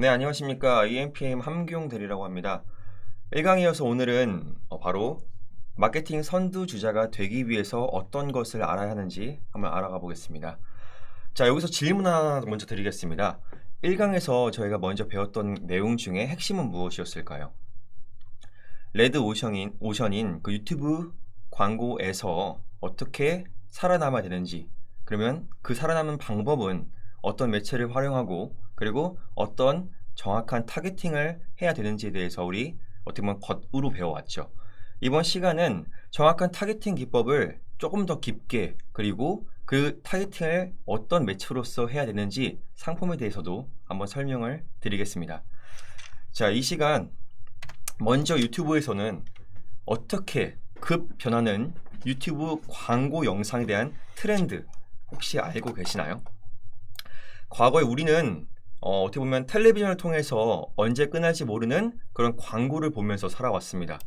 네, 안녕하십니까. EMPM 함경 대리라고 합니다. 1강이어서 오늘은 바로 마케팅 선두주자가 되기 위해서 어떤 것을 알아야 하는지 한번 알아가 보겠습니다. 자, 여기서 질문 하나 먼저 드리겠습니다. 1강에서 저희가 먼저 배웠던 내용 중에 핵심은 무엇이었을까요? 레드 오션인 그 유튜브 광고에서 어떻게 살아남아야 되는지, 그러면 그 살아남는 방법은 어떤 매체를 활용하고, 그리고 어떤 정확한 타겟팅을 해야 되는지에 대해서 우리 어떻게 보면 겉으로 배워왔죠. 이번 시간은 정확한 타겟팅 기법을 조금 더 깊게, 그리고 그 타겟팅을 어떤 매체로서 해야 되는지 상품에 대해서도 한번 설명을 드리겠습니다. 자, 이 시간 먼저 유튜브에서는 어떻게 급 변하는 유튜브 광고 영상에 대한 트렌드 혹시 알고 계시나요? 과거에 우리는 어떻게 보면 텔레비전을 통해서 언제 끝날지 모르는 그런 광고를 보면서 살아왔습니다.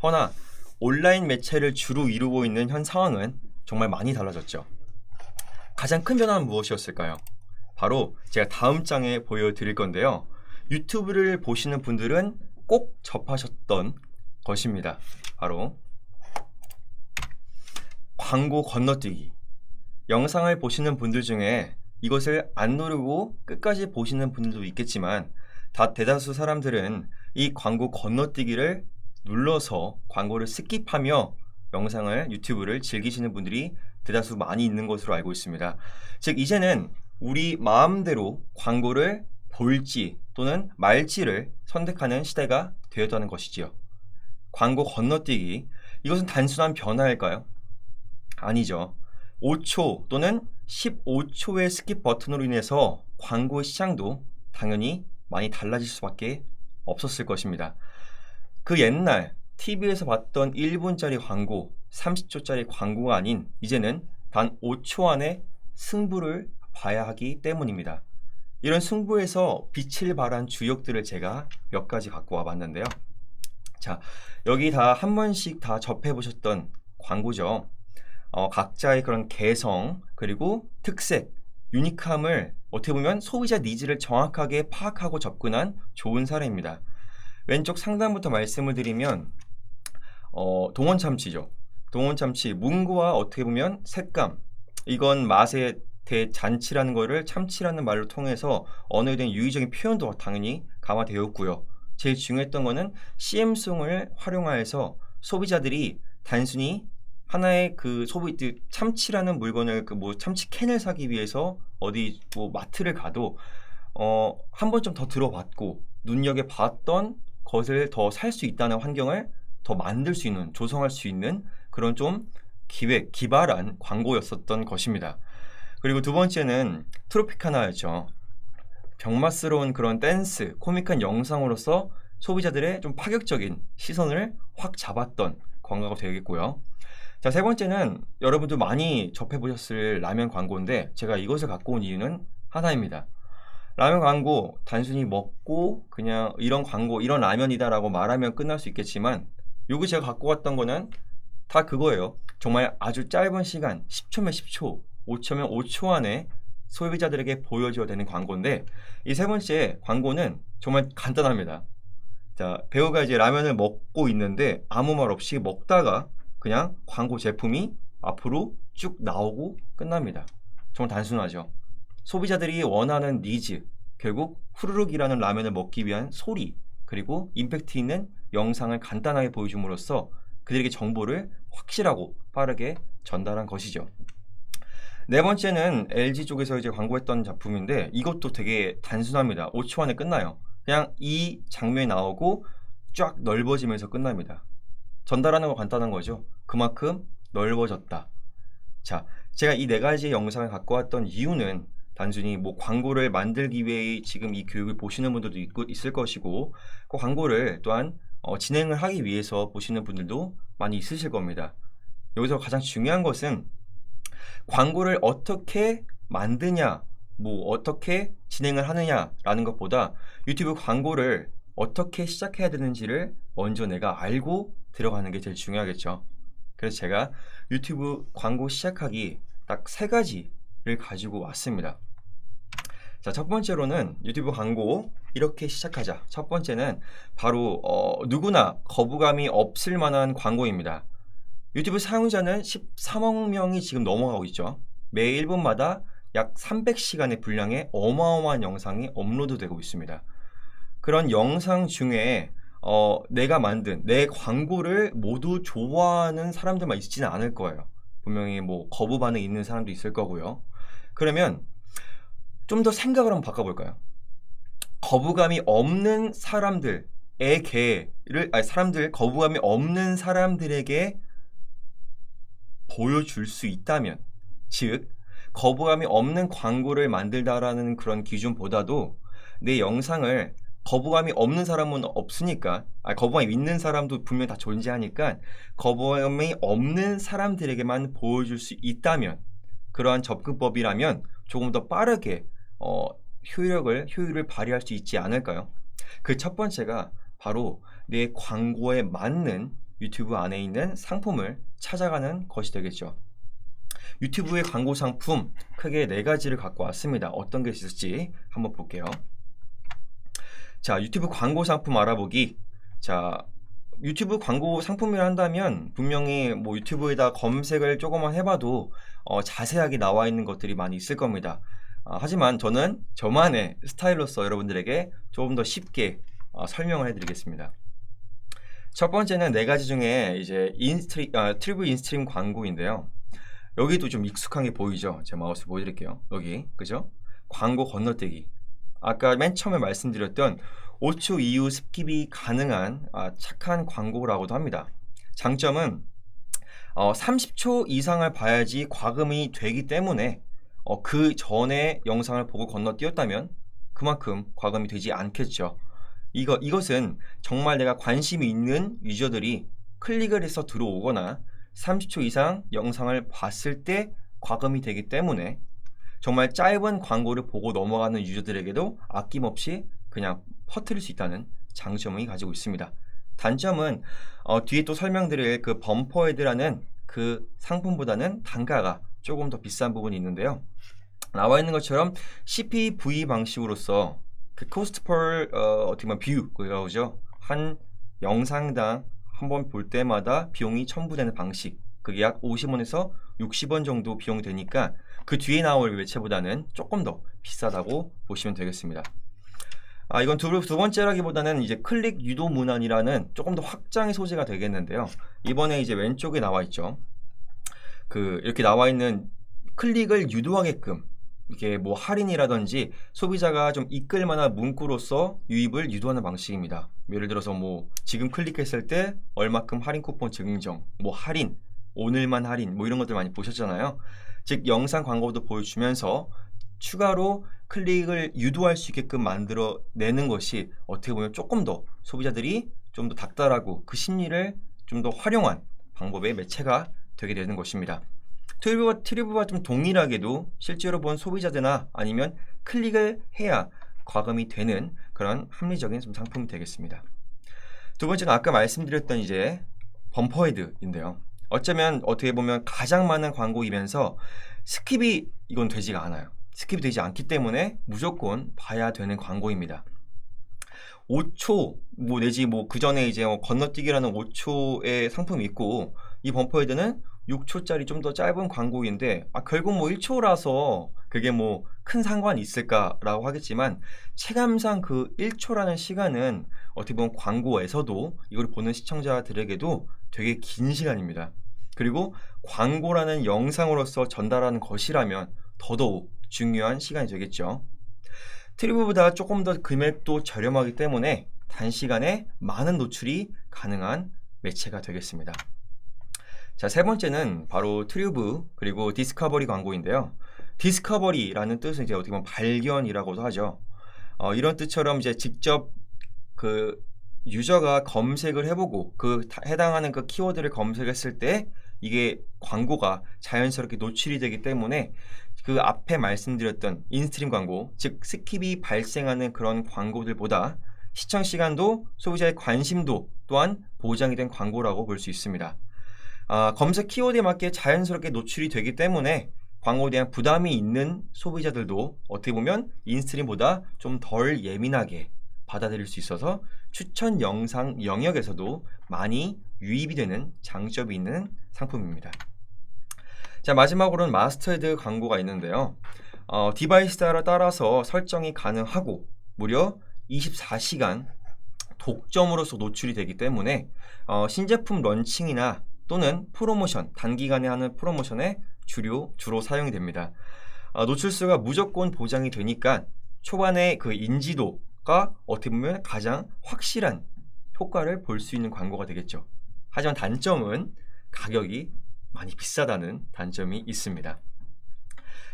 허나 온라인 매체를 주로 이루고 있는 현 상황은 정말 많이 달라졌죠. 가장 큰 변화는 무엇이었을까요? 바로 제가 다음 장에 보여드릴 건데요. 유튜브를 보시는 분들은 꼭 접하셨던 것입니다. 바로 광고 건너뛰기. 영상을 보시는 분들 중에 이것을 안 누르고 끝까지 보시는 분들도 있겠지만 대다수 사람들은 이 광고 건너뛰기를 눌러서 광고를 스킵하며 영상을 유튜브를 즐기시는 분들이 대다수 많이 있는 것으로 알고 있습니다. 즉 이제는 우리 마음대로 광고를 볼지 또는 말지를 선택하는 시대가 되었다는 것이지요. 광고 건너뛰기, 이것은 단순한 변화일까요? 아니죠. 5초 또는 15초의 스킵 버튼으로 인해서 광고의 시장도 당연히 많이 달라질 수밖에 없었을 것입니다. 그 옛날 TV에서 봤던 1분짜리 광고, 30초짜리 광고가 아닌 이제는 단 5초 안에 승부를 봐야 하기 때문입니다. 이런 승부에서 빛을 발한 주역들을 제가 몇 가지 갖고 와봤는데요. 자, 여기 다 한 번씩 다 접해보셨던 광고죠. 각자의 그런 개성, 그리고 특색, 유니크함을 어떻게 보면 소비자 니즈를 정확하게 파악하고 접근한 좋은 사례입니다. 왼쪽 상단부터 말씀을 드리면 동원참치죠. 동원참치, 문구와 어떻게 보면 색감, 이건 맛의 대잔치라는 거를 참치라는 말로 통해서 언어에 대한 유의적인 표현도 당연히 감화되었고요. 제일 중요했던 거는 CM송을 활용하여서 소비자들이 단순히 하나의 그 참치라는 물건을 참치 캔을 사기 위해서 어디 마트를 가도 한 번쯤 더 들어봤고 눈여겨 봤던 것을 더 살 수 있다는 환경을 더 만들 수 있는, 조성할 수 있는 그런 좀 기발한 광고였었던 것입니다. 그리고 두 번째는 트로피카나였죠. 병맛스러운 그런 댄스, 코믹한 영상으로서 소비자들의 좀 파격적인 시선을 확 잡았던 광고가 되겠고요. 자, 세 번째는 여러분도 많이 접해보셨을 라면 광고인데 제가 이것을 갖고 온 이유는 하나입니다. 라면 광고 단순히 먹고 그냥 이런 광고, 이런 라면이다라고 말하면 끝날 수 있겠지만 여기 제가 갖고 왔던 거는 다 그거예요. 정말 아주 짧은 시간, 10초면 10초, 5초면 5초 안에 소비자들에게 보여줘야 되는 광고인데 이 세 번째 광고는 정말 간단합니다. 자, 배우가 이제 라면을 먹고 있는데 아무 말 없이 먹다가 그냥 광고 제품이 앞으로 쭉 나오고 끝납니다. 정말 단순하죠. 소비자들이 원하는 니즈, 결국 후루룩이라는 라면을 먹기 위한 소리, 그리고 임팩트 있는 영상을 간단하게 보여줌으로써 그들에게 정보를 확실하고 빠르게 전달한 것이죠. 네 번째는 LG 쪽에서 이제 광고했던 작품인데 이것도 되게 단순합니다. 5초 안에 끝나요. 그냥 이 장면이 나오고 쫙 넓어지면서 끝납니다. 전달하는 거 간단한 거죠. 그만큼 넓어졌다. 자, 제가 이 네 가지 영상을 갖고 왔던 이유는 단순히 광고를 만들기 위해 지금 이 교육을 보시는 분들도 있을 것이고 그 광고를 또한 진행을 하기 위해서 보시는 분들도 많이 있으실 겁니다. 여기서 가장 중요한 것은 광고를 어떻게 만드냐, 어떻게 진행을 하느냐라는 것보다 유튜브 광고를 어떻게 시작해야 되는지를 먼저 내가 알고 들어가는 게 제일 중요하겠죠. 그래서 제가 유튜브 광고 시작하기 딱 세 가지를 가지고 왔습니다. 자, 첫 번째로는 유튜브 광고 이렇게 시작하자. 첫 번째는 바로 누구나 거부감이 없을 만한 광고입니다. 유튜브 사용자는 13억 명이 지금 넘어가고 있죠. 매 1분마다 약 300시간의 분량의 어마어마한 영상이 업로드되고 있습니다. 그런 영상 중에 내가 만든 내 광고를 모두 좋아하는 사람들만 있지는 않을 거예요. 분명히 뭐 거부 반응이 있는 사람도 있을 거고요. 그러면 좀 더 생각을 한번 바꿔볼까요? 거부감이 없는 거부감이 없는 사람들에게 보여줄 수 있다면, 즉 거부감이 없는 광고를 만들다라는 그런 기준보다도 내 영상을 거부감이 없는 사람은 없으니까, 거부감이 있는 사람도 분명 다 존재하니까 거부감이 없는 사람들에게만 보여줄 수 있다면, 그러한 접근법이라면 조금 더 빠르게 효율을 발휘할 수 있지 않을까요? 그 첫 번째가 바로 내 광고에 맞는 유튜브 안에 있는 상품을 찾아가는 것이 되겠죠. 유튜브의 광고 상품 크게 4가지를 갖고 왔습니다. 어떤 게 있을지 한번 볼게요. 자, 유튜브 광고 상품 알아보기. 자, 유튜브 광고 상품이라 한다면 분명히 뭐 유튜브에다 검색을 조금만 해봐도 자세하게 나와 있는 것들이 많이 있을 겁니다. 하지만 저는 저만의 스타일로서 여러분들에게 조금 더 쉽게 설명을 해드리겠습니다. 첫 번째는 4가지 중에 이제 트리브 인스트림 광고인데요. 여기도 좀 익숙한 게 보이죠? 제 마우스 보여드릴게요. 여기, 그죠? 광고 건너뛰기. 아까 맨 처음에 말씀드렸던 5초 이후 스킵이 가능한 착한 광고라고도 합니다. 장점은 30초 이상을 봐야지 과금이 되기 때문에 그 전에 영상을 보고 건너뛰었다면 그만큼 과금이 되지 않겠죠. 이것은 정말 내가 관심이 있는 유저들이 클릭을 해서 들어오거나 30초 이상 영상을 봤을 때 과금이 되기 때문에 정말 짧은 광고를 보고 넘어가는 유저들에게도 아낌없이 그냥 퍼뜨릴 수 있다는 장점이 가지고 있습니다. 단점은 뒤에 또 설명드릴 그 범퍼헤드라는 그 상품보다는 단가가 조금 더 비싼 부분이 있는데요. 나와 있는 것처럼 CPV 방식으로서 그 코스트 per 어떻게 보면 뷰 그게 나오죠. 한 영상당 한 번 볼 때마다 비용이 첨부되는 방식. 그게 약 50원에서 60원 정도 비용이 되니까 그 뒤에 나올 매체보다는 조금 더 비싸다고 보시면 되겠습니다. 이건 두 번째라기보다는 이제 클릭 유도 문안이라는 조금 더 확장의 소재가 되겠는데요. 이번에 이제 왼쪽에 나와 있죠. 이렇게 나와 있는 클릭을 유도하게끔 이게 뭐 할인이라든지 소비자가 좀 이끌 만한 문구로서 유입을 유도하는 방식입니다. 예를 들어서 뭐 지금 클릭했을 때 얼마큼 할인 쿠폰 증정, 뭐 할인, 오늘만 할인, 뭐 이런 것들 많이 보셨잖아요. 즉 영상 광고도 보여주면서 추가로 클릭을 유도할 수 있게끔 만들어내는 것이 어떻게 보면 조금 더 소비자들이 좀 더 닥달하고 그 심리를 좀 더 활용한 방법의 매체가 되게 되는 것입니다. 트리브와 좀 동일하게도 실제로 본 소비자들이나 아니면 클릭을 해야 과금이 되는 그런 합리적인 좀 상품이 되겠습니다. 두 번째는 아까 말씀드렸던 이제 범퍼헤드인데요. 어쩌면 어떻게 보면 가장 많은 광고이면서 스킵이 이건 되지가 않아요. 스킵이 되지 않기 때문에 무조건 봐야 되는 광고입니다. 5초 내지 그 전에 이제 건너뛰기라는 5초의 상품이 있고 이 범퍼헤드는 6초짜리 좀 더 짧은 광고인데 결국 1초라서 그게 큰 상관이 있을까라고 하겠지만 체감상 그 1초라는 시간은 어떻게 보면 광고에서도 이걸 보는 시청자들에게도 되게 긴 시간입니다. 그리고 광고라는 영상으로서 전달하는 것이라면 더더욱 중요한 시간이 되겠죠. 트리브보다 조금 더 금액도 저렴하기 때문에 단시간에 많은 노출이 가능한 매체가 되겠습니다. 자, 세 번째는 바로 트리브 그리고 디스커버리 광고인데요. 디스커버리라는 뜻은 이제 어떻게 보면 발견이라고도 하죠. 이런 뜻처럼 이제 직접 그 유저가 검색을 해보고 그 해당하는 그 키워드를 검색했을 때 이게 광고가 자연스럽게 노출이 되기 때문에 그 앞에 말씀드렸던 인스트림 광고, 즉 스킵이 발생하는 그런 광고들보다 시청 시간도 소비자의 관심도 또한 보장이 된 광고라고 볼 수 있습니다. 검색 키워드에 맞게 자연스럽게 노출이 되기 때문에 광고에 대한 부담이 있는 소비자들도 어떻게 보면 인스트림보다 좀 덜 예민하게 받아들일 수 있어서 추천 영상 영역에서도 많이 유입이 되는 장점이 있는 상품입니다. 자, 마지막으로는 마스터헤드 광고가 있는데요. 디바이스 따라서 설정이 가능하고 무려 24시간 독점으로서 노출이 되기 때문에 신제품 런칭이나 또는 프로모션, 단기간에 하는 프로모션에 주로 사용이 됩니다. 노출수가 무조건 보장이 되니까 초반에 그 인지도가 어떻게 보면 가장 확실한 효과를 볼 수 있는 광고가 되겠죠. 하지만 단점은 가격이 많이 비싸다는 단점이 있습니다.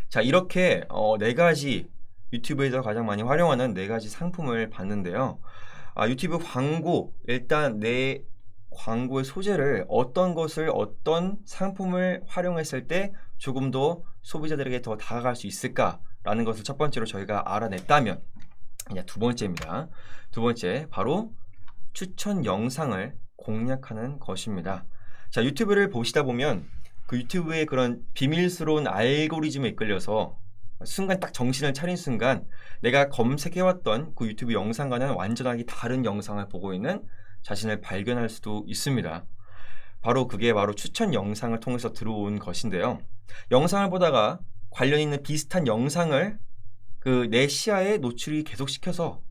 자, 이렇게 네 가지 유튜브에서 가장 많이 활용하는 네 가지 상품을 봤는데요. 유튜브 광고, 일단 내 광고의 소재를 어떤 것을 어떤 상품을 활용했을 때 조금 더 소비자들에게 더 다가갈 수 있을까라는 것을 첫 번째로 저희가 알아냈다면, 이제 두 번째입니다. 두 번째, 바로 추천 영상을 공략하는 것입니다. 자, 유튜브를 보시다 보면 그 유튜브의 그런 비밀스러운 알고리즘에 이끌려서 순간 딱 정신을 차린 순간 내가 검색해왔던 그 유튜브 영상과는 완전하게 다른 영상을 보고 있는 자신을 발견할 수도 있습니다. 그게 바로 추천 영상을 통해서 들어온 것인데요. 영상을 보다가 관련 있는 비슷한 영상을 그 내 시야에 노출되어서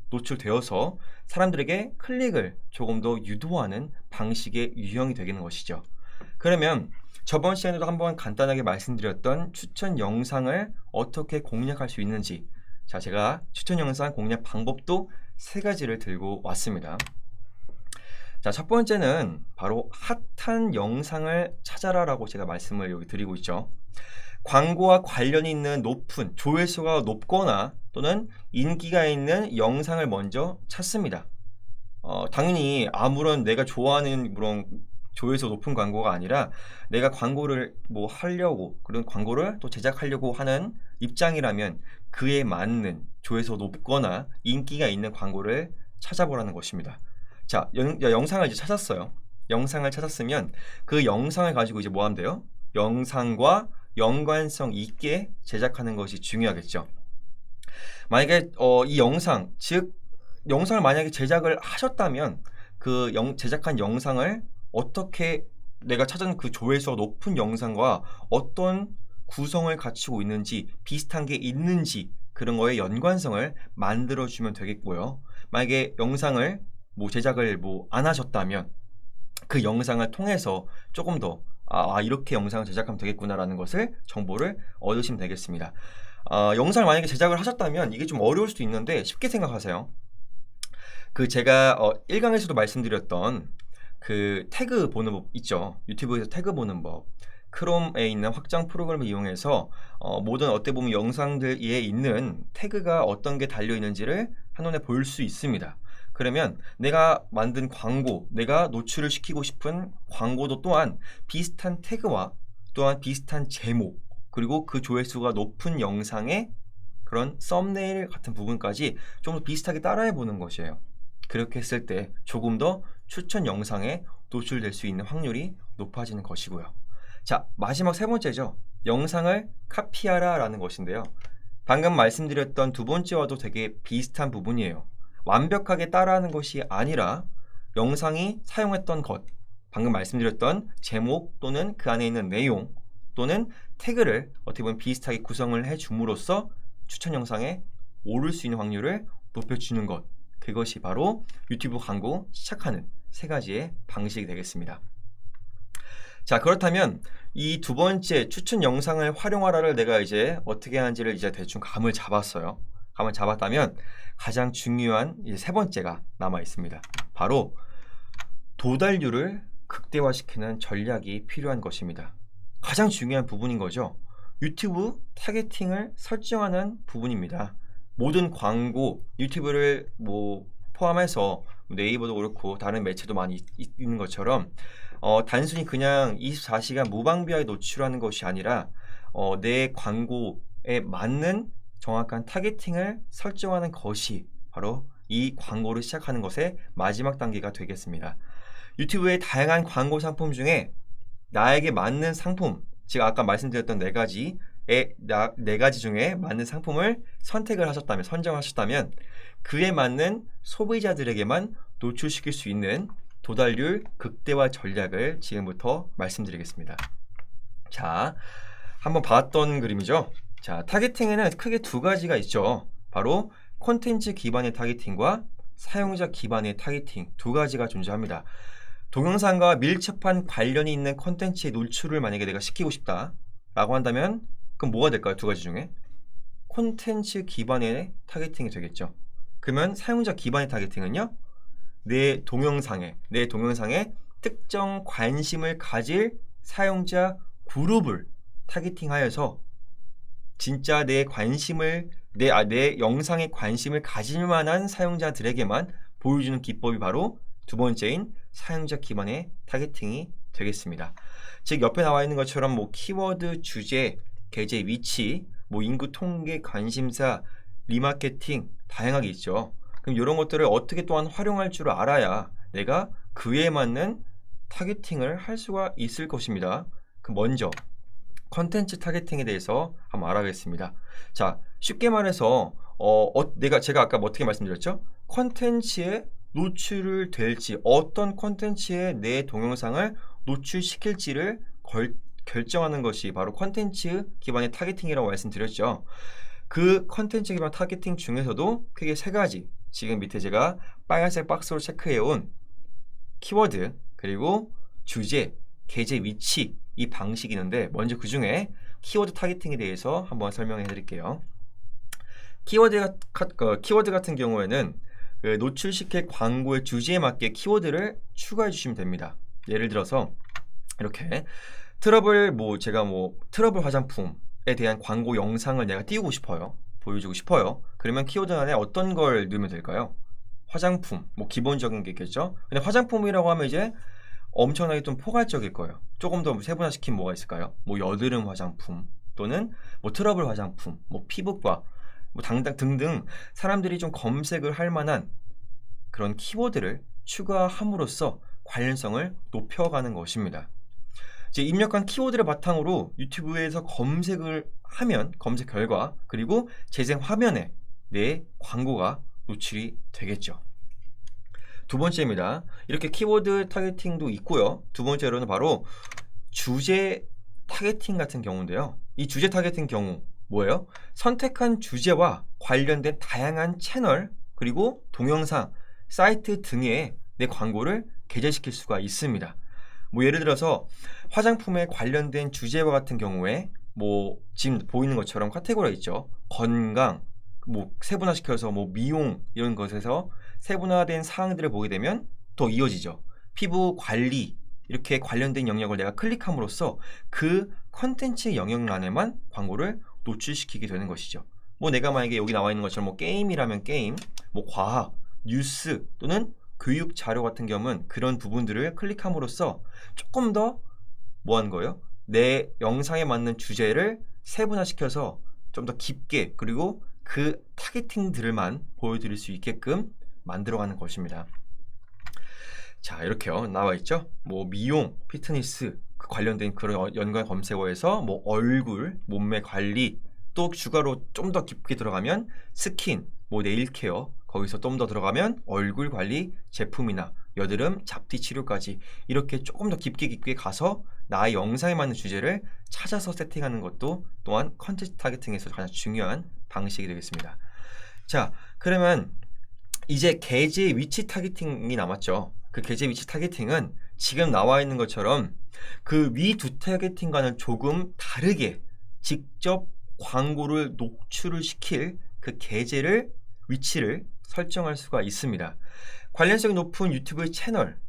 사람들에게 클릭을 조금 더 유도하는 방식의 유형이 되는 것이죠. 그러면 저번 시간에도 한번 간단하게 말씀드렸던 추천 영상을 어떻게 공략할 수 있는지, 자, 제가 추천 영상 공략 방법도 세 가지를 들고 왔습니다. 자, 첫 번째는 바로 핫한 영상을 찾아라라고 제가 말씀을 여기 드리고 있죠. 광고와 관련이 있는 높은 조회수가 높거나 또는 인기가 있는 영상을 먼저 찾습니다. 당연히 아무런 내가 좋아하는 그런 조회수 높은 광고가 아니라 내가 광고를 하려고, 그런 광고를 또 제작하려고 하는 입장이라면 그에 맞는 조회수 높거나 인기가 있는 광고를 찾아보라는 것입니다. 자, 영상을 이제 찾았어요. 영상을 찾았으면 그 영상을 가지고 이제 뭐 하면 돼요? 영상과 연관성 있게 제작하는 것이 중요하겠죠. 만약에 이 영상, 즉 영상을 만약에 제작을 하셨다면 그 제작한 영상을 어떻게 내가 찾은 그 조회수가 높은 영상과 어떤 구성을 갖추고 있는지, 비슷한 게 있는지 그런 거에 연관성을 만들어주면 되겠고요. 만약에 영상을 제작을 안 하셨다면 그 영상을 통해서 조금 더 이렇게 영상을 제작하면 되겠구나라는 것을 정보를 얻으시면 되겠습니다. 영상을 만약에 제작을 하셨다면 이게 좀 어려울 수도 있는데 쉽게 생각하세요. 제가 1강에서도 말씀드렸던 그 태그 보는 법 있죠. 유튜브에서 태그 보는 법. 크롬에 있는 확장 프로그램을 이용해서 모든 어떻게 보면 영상들에 있는 태그가 어떤 게 달려 있는지를 한눈에 볼 수 있습니다. 그러면 내가 만든 광고, 내가 노출을 시키고 싶은 광고도 또한 비슷한 태그와 또한 비슷한 제목, 그리고 그 조회수가 높은 영상의 그런 썸네일 같은 부분까지 좀 더 비슷하게 따라해 보는 것이에요. 그렇게 했을 때 조금 더 추천 영상에 노출될 수 있는 확률이 높아지는 것이고요. 자, 마지막 세 번째죠. 영상을 카피하라 라는 것인데요. 방금 말씀드렸던 두 번째와도 되게 비슷한 부분이에요. 완벽하게 따라하는 것이 아니라 영상이 사용했던 것, 방금 말씀드렸던 제목 또는 그 안에 있는 내용 또는 태그를 어떻게 보면 비슷하게 구성을 해줌으로써 추천 영상에 오를 수 있는 확률을 높여주는 것, 그것이 바로 유튜브 광고 시작하는 세 가지의 방식이 되겠습니다. 자, 그렇다면 이 두 번째 추천 영상을 활용하라를 내가 이제 어떻게 하는지를 이제 대충 감을 잡았어요. 감을 잡았다면 가장 중요한 이제 세 번째가 남아 있습니다. 바로 도달률을 극대화시키는 전략이 필요한 것입니다. 가장 중요한 부분인 거죠. 유튜브 타겟팅을 설정하는 부분입니다. 모든 광고, 유튜브를 포함해서 네이버도 그렇고 다른 매체도 많이 있는 것처럼 단순히 그냥 24시간 무방비하게 노출하는 것이 아니라 내 광고에 맞는 정확한 타겟팅을 설정하는 것이 바로 이 광고를 시작하는 것의 마지막 단계가 되겠습니다. 유튜브의 다양한 광고 상품 중에 나에게 맞는 상품, 즉 아까 말씀드렸던 네 가지 네 가지 중에 맞는 상품을 선택을 하셨다면, 선정하셨다면 그에 맞는 소비자들에게만 노출시킬 수 있는 도달률 극대화 전략을 지금부터 말씀드리겠습니다. 자, 한번 봤던 그림이죠. 자, 타겟팅에는 크게 두 가지가 있죠. 바로 콘텐츠 기반의 타겟팅과 사용자 기반의 타겟팅 두 가지가 존재합니다. 동영상과 밀접한 관련이 있는 콘텐츠의 노출을 만약에 내가 시키고 싶다 라고 한다면 그럼 뭐가 될까요? 두 가지 중에 콘텐츠 기반의 타겟팅이 되겠죠. 그러면 사용자 기반의 타겟팅은요, 내 동영상에 특정 관심을 가질 사용자 그룹을 타겟팅하여서 진짜 내 영상에 관심을 가질 만한 사용자들에게만 보여주는 기법이 바로 두 번째인 사용자 기반의 타겟팅이 되겠습니다. 즉 옆에 나와 있는 것처럼 뭐 키워드, 주제, 계제, 위치, 뭐 인구 통계, 관심사, 리마케팅 다양하게 있죠. 그럼 이런 것들을 어떻게 또한 활용할 줄 알아야 내가 그에 맞는 타겟팅을 할 수가 있을 것입니다. 그럼 먼저 컨텐츠 타겟팅에 대해서 한번 알아보겠습니다. 자, 쉽게 말해서 제가 아까 어떻게 말씀드렸죠? 컨텐츠에 노출을 될지, 어떤 컨텐츠에 내 동영상을 노출시킬지를 결정하는 것이 바로 컨텐츠 기반의 타겟팅이라고 말씀드렸죠. 그 컨텐츠 기반 타겟팅 중에서도 크게 세 가지, 지금 밑에 제가 빨간색 박스로 체크해온 키워드, 그리고 주제, 계제, 위치 이 방식이 있는데 먼저 그 중에 키워드 타겟팅에 대해서 한번 설명해 드릴게요. 키워드 같은 경우에는 그 노출시킬 광고의 주제에 맞게 키워드를 추가해 주시면 됩니다. 예를 들어서 이렇게 트러블 트러블 화장품에 대한 광고 영상을 내가 띄우고 싶어요. 보여주고 싶어요. 그러면 키워드 안에 어떤 걸 넣으면 될까요? 화장품, 기본적인 게 있겠죠. 근데 화장품이라고 하면 이제 엄청나게 좀 포괄적일 거예요. 조금 더 세분화시키면 뭐가 있을까요? 여드름 화장품 또는 트러블 화장품, 피부과 등등 사람들이 좀 검색을 할 만한 그런 키워드를 추가함으로써 관련성을 높여가는 것입니다. 이제 입력한 키워드를 바탕으로 유튜브에서 검색을 하면 검색 결과 그리고 재생 화면에 내 광고가 노출이 되겠죠. 두 번째입니다. 이렇게 키워드 타겟팅도 있고요. 두 번째로는 바로 주제 타겟팅 같은 경우인데요. 이 주제 타겟팅 경우 뭐예요? 선택한 주제와 관련된 다양한 채널 그리고 동영상, 사이트 등에 내 광고를 게재시킬 수가 있습니다. 예를 들어서 화장품에 관련된 주제와 같은 경우에 지금 보이는 것처럼 카테고리가 있죠. 건강, 세분화시켜서 미용 이런 것에서 세분화된 사항들을 보게 되면 또 이어지죠. 피부 관리 이렇게 관련된 영역을 내가 클릭함으로써 그 컨텐츠 영역란에만 광고를 노출시키게 되는 것이죠. 내가 만약에 여기 나와 있는 것처럼 게임이라면 게임, 과학, 뉴스 또는 교육 자료 같은 경우는 그런 부분들을 클릭함으로써 조금 더 뭐하는 거예요? 내 영상에 맞는 주제를 세분화시켜서 좀 더 깊게 그리고 그 타겟팅들만 보여드릴 수 있게끔 만들어가는 것입니다. 자, 이렇게요 나와 있죠. 미용, 피트니스 그 관련된 그런 연관 검색어에서 얼굴, 몸매 관리 또 추가로 좀 더 깊게 들어가면 스킨, 네일 케어 거기서 좀 더 들어가면 얼굴 관리 제품이나 여드름, 잡티 치료까지 이렇게 조금 더 깊게 가서 나의 영상에 맞는 주제를 찾아서 세팅하는 것도 또한 컨텐츠 타겟팅에서 가장 중요한 방식이 되겠습니다. 자, 그러면 이제 계제 위치 타겟팅이 남았죠. 그 계제 위치 타겟팅은 지금 나와 있는 것처럼 그 위 두 타겟팅과는 조금 다르게 직접 광고를 노출을 시킬 그 계제를 위치를 설정할 수가 있습니다. 관련성이 높은 유튜브 채널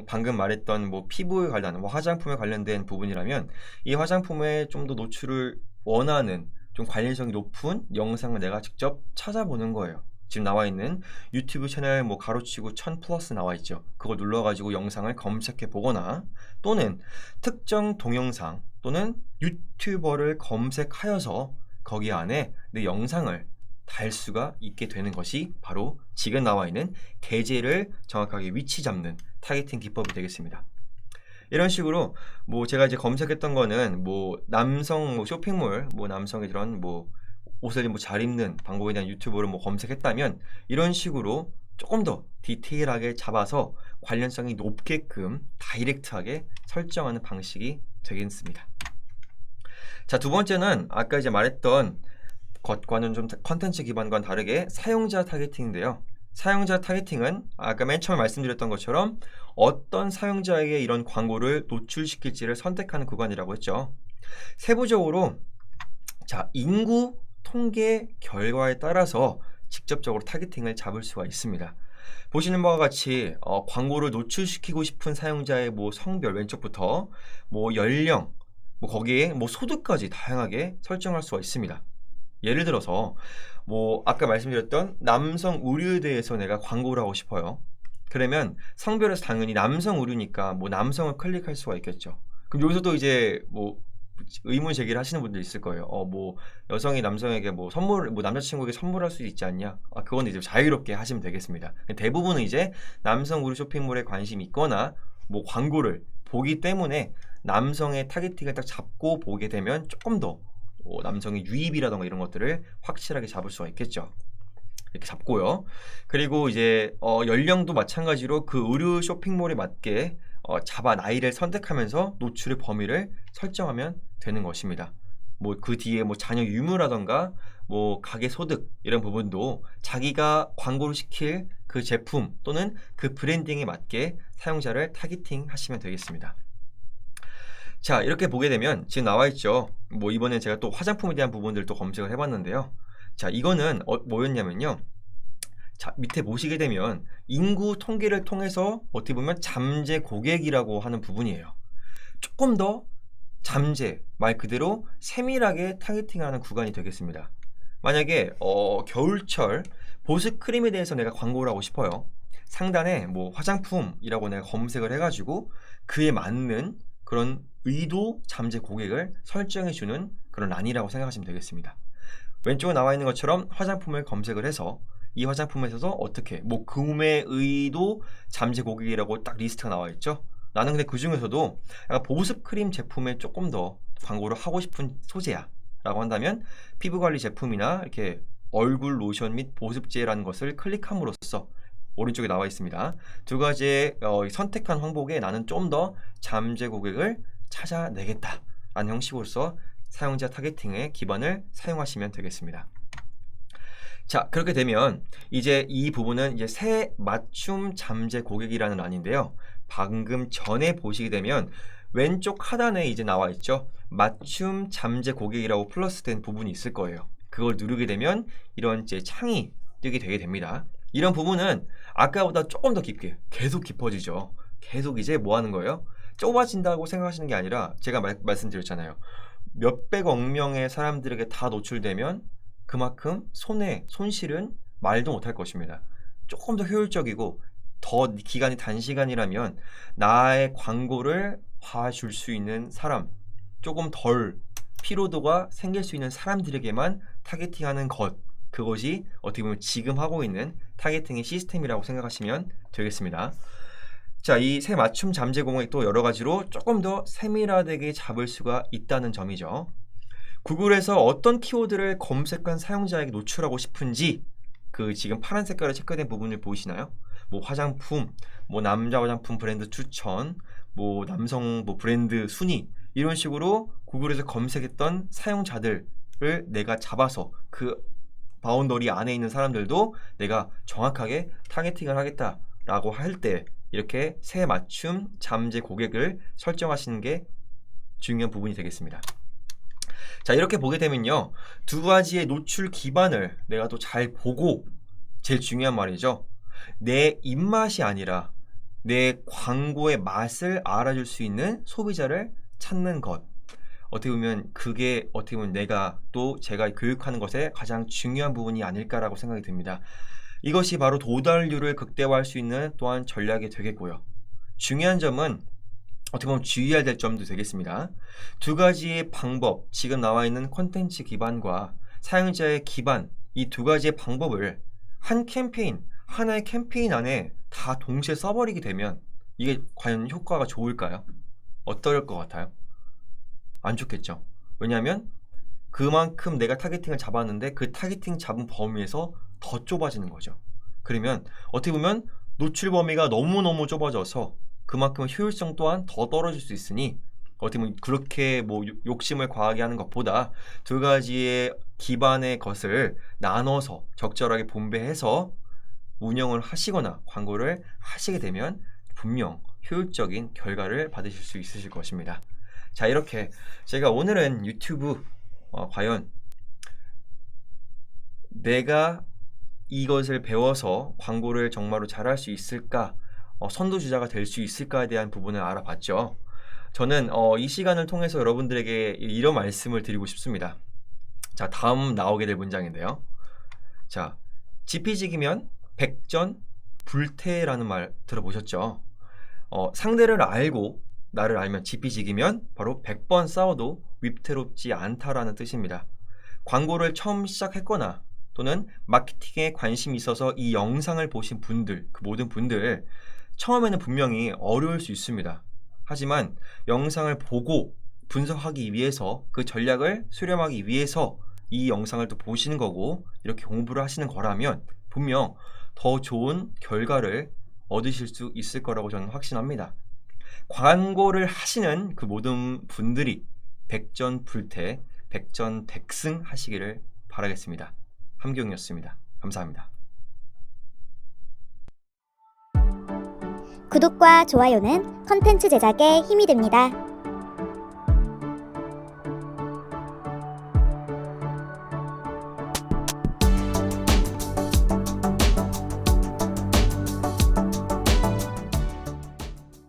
방금 말했던 피부에 관련 화장품에 관련된 부분이라면 이 화장품에 좀 더 노출을 원하는 좀 관련성이 높은 영상을 내가 직접 찾아보는 거예요. 지금 나와 있는 유튜브 채널 가로치고 1000+ 나와 있죠. 그걸 눌러가지고 영상을 검색해 보거나 또는 특정 동영상 또는 유튜버를 검색하여서 거기 안에 내 영상을 달 수가 있게 되는 것이 바로 지금 나와 있는 계제를 정확하게 위치 잡는 타겟팅 기법이 되겠습니다. 이런 식으로 뭐 제가 이제 검색했던 거는 뭐 남성 뭐 쇼핑몰, 뭐 남성의 그런 뭐 옷을 뭐 잘 입는 방법에 대한 유튜브를 뭐 검색했다면 이런 식으로 조금 더 디테일하게 잡아서 관련성이 높게끔 다이렉트하게 설정하는 방식이 되겠습니다. 자, 두 번째는 아까 이제 말했던 것과는 좀 컨텐츠 기반과는 다르게 사용자 타겟팅인데요. 사용자 타겟팅은 아까 맨 처음에 말씀드렸던 것처럼 어떤 사용자에게 이런 광고를 노출시킬지를 선택하는 구간이라고 했죠. 세부적으로 자, 인구 통계 결과에 따라서 직접적으로 타겟팅을 잡을 수가 있습니다. 보시는 바와 같이 광고를 노출시키고 싶은 사용자의 뭐 성별 왼쪽부터 뭐 연령 뭐 거기에 뭐 소득까지 다양하게 설정할 수가 있습니다. 예를 들어서 뭐 아까 말씀드렸던 남성 의류에 대해서 내가 광고를 하고 싶어요. 그러면 성별에서 당연히 남성 의류니까 뭐 남성을 클릭할 수가 있겠죠. 그럼 여기서도 이제 뭐 의문 제기를 하시는 분들 있을 거예요. 뭐 여성이 남성에게 뭐 선물, 뭐 남자친구에게 선물할 수 있지 않냐? 그건 이제 자유롭게 하시면 되겠습니다. 대부분은 이제 남성 의류 쇼핑몰에 관심이 있거나 뭐 광고를 보기 때문에 남성의 타겟팅을 딱 잡고 보게 되면 조금 더 남성의 유입이라던가 이런 것들을 확실하게 잡을 수가 있겠죠. 이렇게 잡고요. 그리고 이제 연령도 마찬가지로 그 의류 쇼핑몰에 맞게 잡아 나이를 선택하면서 노출의 범위를 설정하면 되는 것입니다. 뭐 그 뒤에 뭐 자녀 유무라던가 뭐 가계 소득 이런 부분도 자기가 광고를 시킬 그 제품 또는 그 브랜딩에 맞게 사용자를 타겟팅 하시면 되겠습니다. 자, 이렇게 보게 되면 지금 나와 있죠. 뭐 이번에 제가 또 화장품에 대한 부분들도 검색을 해봤는데요. 자, 이거는 뭐였냐면요. 자, 밑에 보시게 되면 인구 통계를 통해서 어떻게 보면 잠재 고객이라고 하는 부분이에요. 조금 더 잠재, 말 그대로 세밀하게 타겟팅하는 구간이 되겠습니다. 만약에 겨울철 보습 크림에 대해서 내가 광고를 하고 싶어요. 상단에 뭐 화장품이라고 내가 검색을 해가지고 그에 맞는 그런 의도 잠재 고객을 설정해주는 그런 란이라고 생각하시면 되겠습니다. 왼쪽에 나와 있는 것처럼 화장품을 검색을 해서 이 화장품에 있어서 어떻게 뭐 구매 의도 잠재 고객이라고 딱 리스트가 나와 있죠. 나는 근데 그 중에서도 약간 보습 크림 제품에 조금 더 광고를 하고 싶은 소재야 라고 한다면 피부관리 제품이나 이렇게 얼굴 로션 및 보습제라는 것을 클릭함으로써 오른쪽에 나와 있습니다. 두 가지의 선택한 항목에 나는 좀 더 잠재 고객을 찾아내겠다 라는 형식으로서 사용자 타겟팅의 기반을 사용하시면 되겠습니다. 자, 그렇게 되면 이제 이 부분은 이제 새 맞춤 잠재 고객이라는 란인데요. 방금 전에 보시게 되면 왼쪽 하단에 이제 나와 있죠. 맞춤 잠재 고객이라고 플러스된 부분이 있을 거예요. 그걸 누르게 되면 이런 이제 창이 뜨게 되게 됩니다. 이런 부분은 아까보다 조금 더 깊게 계속 깊어지죠. 계속 이제 뭐 하는 거예요? 좁아진다고 생각하시는 게 아니라 제가 말씀드렸잖아요. 몇백억 명의 사람들에게 다 노출되면 그만큼 손실은 말도 못할 것입니다. 조금 더 효율적이고 더 기간이 단시간이라면 나의 광고를 봐줄 수 있는 사람, 조금 덜 피로도가 생길 수 있는 사람들에게만 타겟팅하는 것, 그것이 어떻게 보면 지금 하고 있는 타겟팅의 시스템이라고 생각하시면 되겠습니다. 자, 이 새 맞춤 잠재 공략 또 여러 가지로 조금 더 세밀하게 잡을 수가 있다는 점이죠. 구글에서 어떤 키워드를 검색한 사용자에게 노출하고 싶은지 그 지금 파란 색깔로 체크된 부분을 보이시나요? 뭐 화장품, 뭐 남자 화장품 브랜드 추천, 뭐 남성 뭐 브랜드 순위 이런 식으로 구글에서 검색했던 사용자들을 내가 잡아서 그 바운더리 안에 있는 사람들도 내가 정확하게 타겟팅을 하겠다라고 할 때 이렇게 새 맞춤 잠재 고객을 설정하시는 게 중요한 부분이 되겠습니다. 자, 이렇게 보게 되면요. 두 가지의 노출 기반을 내가 또 잘 보고 제일 중요한 말이죠. 내 입맛이 아니라 내 광고의 맛을 알아줄 수 있는 소비자를 찾는 것. 어떻게 보면 그게 어떻게 보면 내가 또 제가 교육하는 것의 가장 중요한 부분이 아닐까라고 생각이 듭니다. 이것이 바로 도달률을 극대화할 수 있는 또한 전략이 되겠고요. 중요한 점은 어떻게 보면 주의해야 될 점도 되겠습니다. 두 가지의 방법, 지금 나와 있는 콘텐츠 기반과 사용자의 기반, 이 두 가지의 방법을 한 캠페인, 하나의 캠페인 안에 다 동시에 써버리게 되면 이게 과연 효과가 좋을까요? 어떨 것 같아요? 안 좋겠죠. 왜냐하면 그만큼 내가 타겟팅을 잡았는데 그 타겟팅 잡은 범위에서 더 좁아지는 거죠. 그러면 어떻게 보면 노출 범위가 너무너무 좁아져서 그만큼 효율성 또한 더 떨어질 수 있으니 어떻게 보면 그렇게 뭐 욕심을 과하게 하는 것보다 두 가지의 기반의 것을 나눠서 적절하게 분배해서 운영을 하시거나 광고를 하시게 되면 분명 효율적인 결과를 받으실 수 있으실 것입니다. 자, 이렇게 제가 오늘은 유튜브 과연 내가 이것을 배워서 광고를 정말로 잘할 수 있을까, 선두주자가 될 수 있을까에 대한 부분을 알아봤죠. 저는 이 시간을 통해서 여러분들에게 이런 말씀을 드리고 싶습니다. 자, 다음 나오게 될 문장인데요. 자, 지피지기면 백전불태라는 말 들어보셨죠? 상대를 알고 나를 알면 지피지기면 바로 100번 싸워도 위태롭지 않다라는 뜻입니다. 광고를 처음 시작했거나 또는 마케팅에 관심이 있어서 이 영상을 보신 분들, 그 모든 분들 처음에는 분명히 어려울 수 있습니다. 하지만 영상을 보고 분석하기 위해서 그 전략을 수렴하기 위해서 이 영상을 또 보시는 거고 이렇게 공부를 하시는 거라면 분명 더 좋은 결과를 얻으실 수 있을 거라고 저는 확신합니다. 광고를 하시는 그 모든 분들이 백전불태, 백전백승 하시기를 바라겠습니다. 함경이었습니다. 감사합니다. 구독과 좋아요는 컨텐츠 제작에 힘이 됩니다.